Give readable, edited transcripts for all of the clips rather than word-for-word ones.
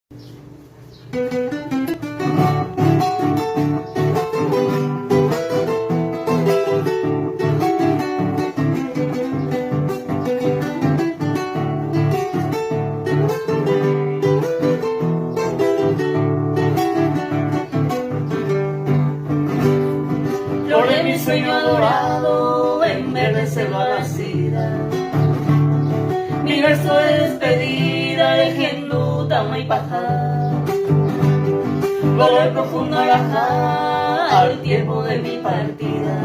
Flor de mi sueño adorado, en verde selva nacida, mi verso de despedida de Gendú, Tama y Pajá. Dolor profundo alajá al tiempo de mi partida.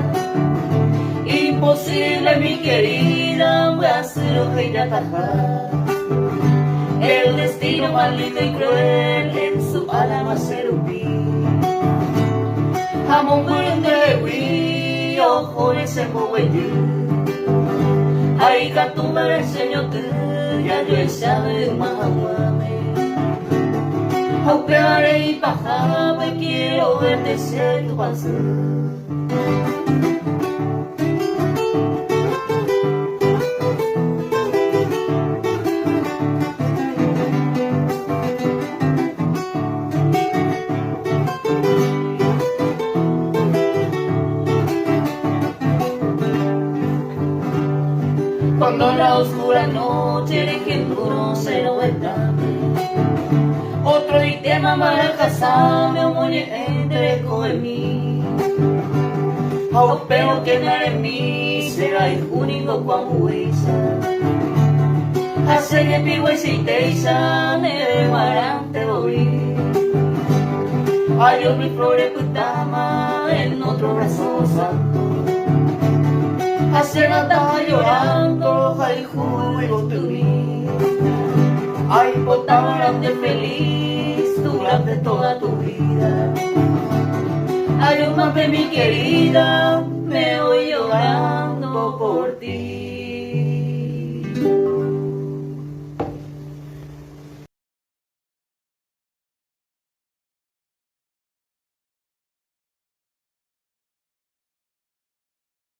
Imposible, mi querida, Bracero y Yatajá. El destino maldito y cruel en su alma serupí. Jamón de wi, ojo de semboweyu. Ay, catumba del señor, ya yo sabe mahahuame. Aupeare y bajaba y quiero verte ser tu paso. Cuando la oscura noche de Gendú no se lo vendame, otro tema maracasame o moñe entre en mí. Aupeo que no en mí será el único cuamuisa. Hace que pigue si teisa ne marante voy. Ay, mi flores putama en otro brazo santo. Hace nada llorando, ay, juego tu vida. Ay, potama grande feliz durante toda tu vida. Ayúdame mi querida, me voy llorando por ti.